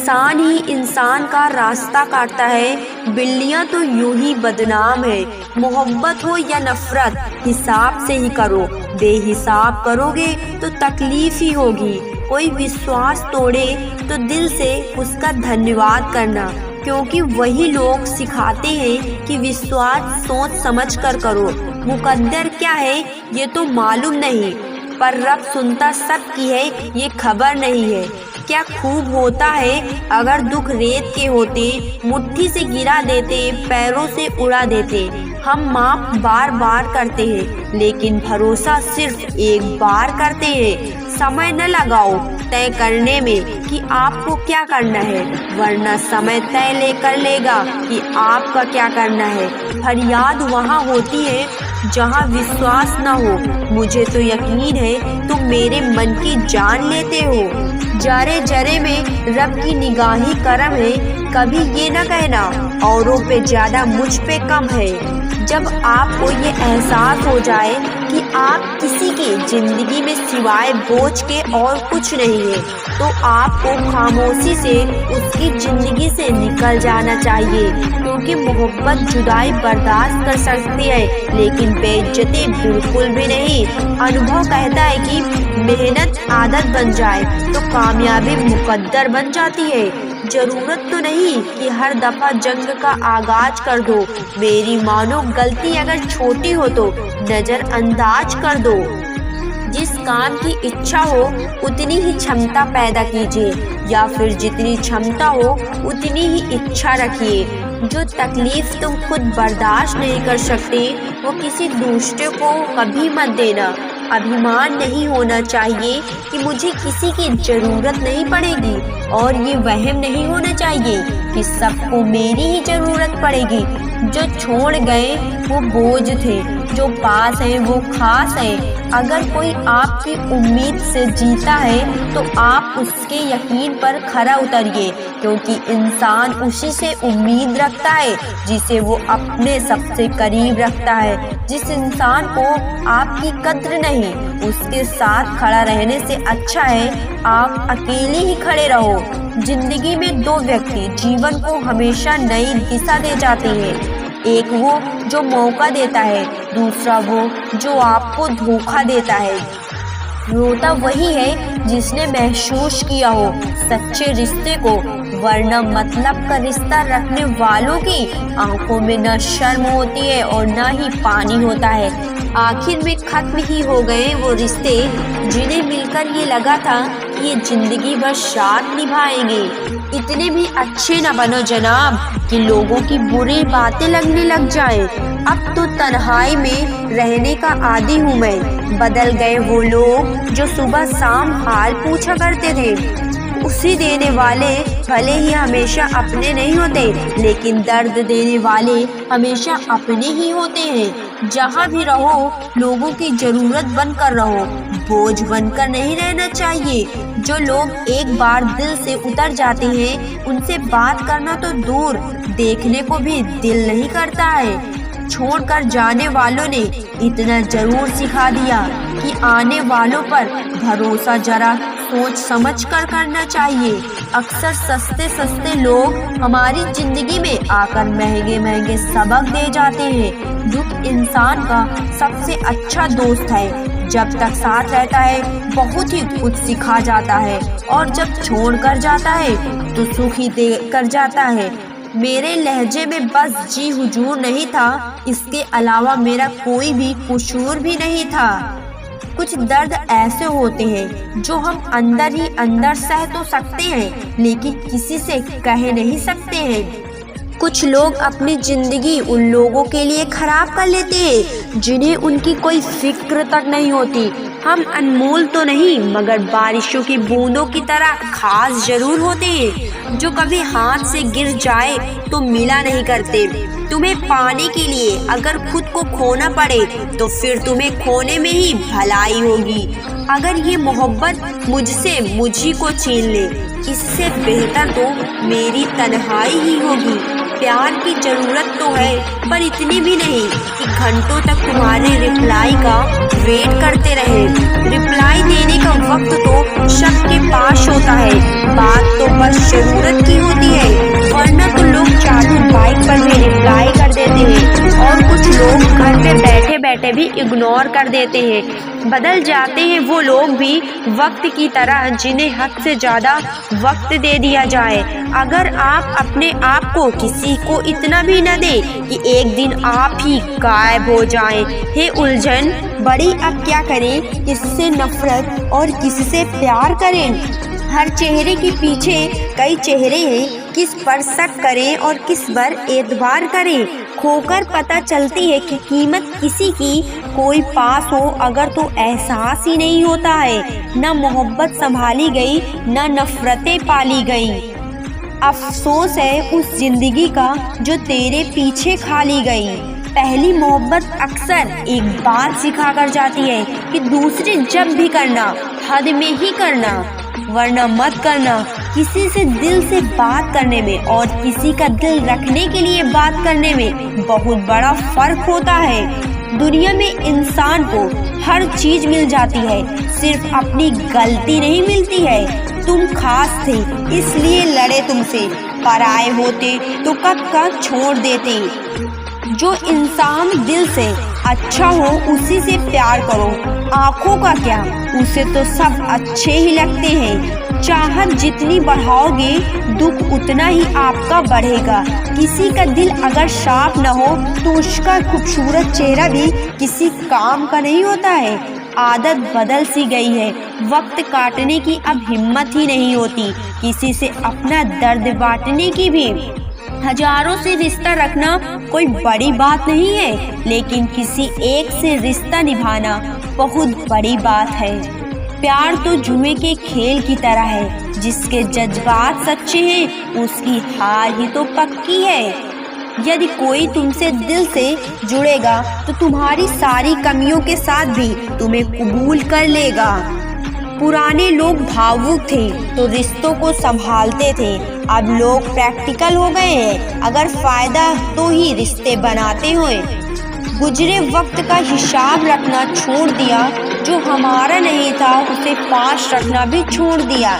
इंसान ही इंसान का रास्ता काटता है। बिल्लियाँ तो यूं ही बदनाम है। मोहब्बत हो या नफरत, हिसाब से ही करो। बेहिसाब करोगे तो तकलीफ ही होगी। कोई विश्वास तोड़े तो दिल से उसका धन्यवाद करना, क्योंकि वही लोग सिखाते हैं कि विश्वास सोच समझ कर करो। मुकद्दर क्या है ये तो मालूम नहीं, पर रब सुनता सबकी है ये खबर नहीं है। क्या खूब होता है अगर दुख रेत के होते, मुट्ठी से गिरा देते, पैरों से उड़ा देते। हम माफ बार बार करते हैं, लेकिन भरोसा सिर्फ एक बार करते हैं। समय न लगाओ तय करने में कि आपको क्या करना है, वरना समय तय कर लेगा कि आपका क्या करना है। फरियाद वहाँ होती है जहाँ विश्वास न हो। मुझे तो यकीन है तुम मेरे मन की जान लेते हो। जारे जरे में रब की निगाही करम है। कभी ये न कहना औरों पे ज्यादा मुझ पे कम है। जब आपको ये एहसास हो जाए कि आप किसी की जिंदगी में सिवाय बोझ के और कुछ नहीं है, तो आपको खामोशी से उसकी जिंदगी से निकल जाना चाहिए। क्योंकि मोहब्बत जुदाई बर्दाश्त कर सकती है, लेकिन बेइज्जती बिल्कुल भी नहीं। अनुभव कहता है कि मेहनत आदत बन जाए तो कामयाबी मुकद्दर बन जाती है। जरूरत तो नहीं कि हर दफा जंग का आगाज कर दो। मेरी मानो गलती अगर छोटी हो तो नजरअंदाज कर दो। जिस काम की इच्छा हो उतनी ही क्षमता पैदा कीजिए, या फिर जितनी क्षमता हो उतनी ही इच्छा रखिए। जो तकलीफ तुम खुद बर्दाश्त नहीं कर सकते वो किसी दूसरे को कभी मत देना। अभिमान नहीं होना चाहिए कि मुझे किसी की जरूरत नहीं पड़ेगी, और ये वहम नहीं होना चाहिए कि सबको मेरी ही जरूरत पड़ेगी। जो छोड़ गए वो बोझ थे, जो पास है वो खास है। अगर कोई आपकी उम्मीद से जीता है तो आप उसके यकीन पर खरा उतरिए, क्योंकि इंसान उसी से उम्मीद रखता है जिसे वो अपने सबसे करीब रखता है। जिस इंसान को आपकी कद्र नहीं, उसके साथ खड़ा रहने से अच्छा है आप अकेले ही खड़े रहो। जिंदगी में दो व्यक्ति जीवन को हमेशा नई दिशा दे जाते हैं। एक वो जो मौका देता है, दूसरा वो जो आपको धोखा देता है। रोता वही है जिसने महसूस किया हो सच्चे रिश्ते को, वरना मतलब का रिश्ता रखने वालों की आंखों में न शर्म होती है और न ही पानी होता है। आखिर में खत्म ही हो गए वो रिश्ते जिन्हें मिलकर ये लगा था कि ये जिंदगी भर साथ निभाएंगे। इतने भी अच्छे न बनो जनाब कि लोगों की बुरी बातें लगने लग जाएं। अब तो तन्हाई में रहने का आदी हूँ मैं। बदल गए वो लोग जो सुबह शाम हाल पूछा करते थे। उसी देने वाले भले ही हमेशा अपने नहीं होते, लेकिन दर्द देने वाले हमेशा अपने ही होते हैं। जहाँ भी रहो लोगों की जरूरत बनकर रहो, बोझ बनकर नहीं रहना चाहिए। जो लोग एक बार दिल से उतर जाते हैं उनसे बात करना तो दूर, देखने को भी दिल नहीं करता है। छोड़कर जाने वालों ने इतना जरूर सिखा दिया कि आने वालों पर भरोसा जरा सोच समझ कर करना चाहिए। अक्सर सस्ते सस्ते लोग हमारी जिंदगी में आकर महंगे महंगे सबक दे जाते हैं। दुख इंसान का सबसे अच्छा दोस्त है। जब तक साथ रहता है बहुत ही कुछ सिखा जाता है, और जब छोड़ कर जाता है तो सुख ही दे कर जाता है। मेरे लहजे में बस जी हुजूर नहीं था, इसके अलावा मेरा कोई भी कसूर भी नहीं था। कुछ दर्द ऐसे होते हैं जो हम अंदर ही अंदर सह तो सकते हैं, लेकिन किसी से कह नहीं सकते हैं। कुछ लोग अपनी जिंदगी उन लोगों के लिए खराब कर लेते हैं जिन्हें उनकी कोई फिक्र तक नहीं होती। हम अनमोल तो नहीं, मगर बारिशों की बूंदों की तरह खास जरूर होते हैं, जो कभी हाथ से गिर जाए तो मिला नहीं करते। तुम्हें पाने के लिए अगर खुद को खोना पड़े तो फिर तुम्हें खोने में ही भलाई होगी। अगर ये मोहब्बत मुझसे मुझी को छीन ले, इससे बेहतर तो मेरी तन्हाई ही होगी। प्यार की जरूरत तो है, पर इतनी भी नहीं कि घंटों तक तुम्हारे रिप्लाई का वेट करते रहे। रिप्लाई देने का वक्त तो सबके पास होता है, बात तो बस जरूरत की होती है। वरना तो लोग चालू बाइक पर भी रिप्लाई कर देते हैं और कुछ लोग घर पे बैठे बैठे भी इग्नोर कर देते हैं। बदल जाते हैं वो लोग भी वक्त की तरह जिन्हें हद से ज़्यादा वक्त दे दिया जाए। अगर आप अपने आप को किसी को इतना भी न दे कि एक दिन आप ही गायब हो जाएं, हे उलझन बड़ी अब क्या करें, किससे नफरत और किससे प्यार करें। हर चेहरे के पीछे कई चेहरे हैं, किस पर शक करें और किस पर एतबार करें। खोकर पता चलती है कि कीमत किसी की कोई पास हो अगर तो एहसास ही नहीं होता है। न मोहब्बत संभाली गई, न नफरतें पाली गई। अफसोस है उस जिंदगी का जो तेरे पीछे खाली गई। पहली मोहब्बत अक्सर एक बात सिखा कर जाती है कि दूसरे जब भी करना हद में ही करना, वरना मत करना। किसी से दिल से बात करने में और किसी का दिल रखने के लिए बात करने में बहुत बड़ा फर्क होता है। दुनिया में इंसान को हर चीज मिल जाती है, सिर्फ अपनी गलती नहीं मिलती है। तुम खास थे इसलिए लड़े तुमसे, पराए होते तो कब का छोड़ देते। जो इंसान दिल से अच्छा हो उसी से प्यार करो। आँखों का क्या, उसे तो सब अच्छे ही लगते हैं। चाहत जितनी बढ़ाओगे दुख उतना ही आपका बढ़ेगा। किसी का दिल अगर साफ न हो तो उसका खूबसूरत चेहरा भी किसी काम का नहीं होता है। आदत बदल सी गई है, वक्त काटने की अब हिम्मत ही नहीं होती, किसी से अपना दर्द बांटने की भी। हजारों से रिश्ता रखना कोई बड़ी बात नहीं है, लेकिन किसी एक से रिश्ता निभाना बहुत बड़ी बात है। प्यार तो जुए के खेल की तरह है, जिसके जज्बात सच्चे हैं उसकी हार ही तो पक्की है। यदि कोई तुमसे दिल से जुड़ेगा तो तुम्हारी सारी कमियों के साथ भी तुम्हें कबूल कर लेगा। पुराने लोग भावुक थे तो रिश्तों को संभालते थे, अब लोग प्रैक्टिकल हो गए हैं, अगर फायदा तो ही रिश्ते बनाते हुए। गुजरे वक्त का हिसाब रखना छोड़ दिया, जो हमारा नहीं था उसे पास रखना भी छोड़ दिया।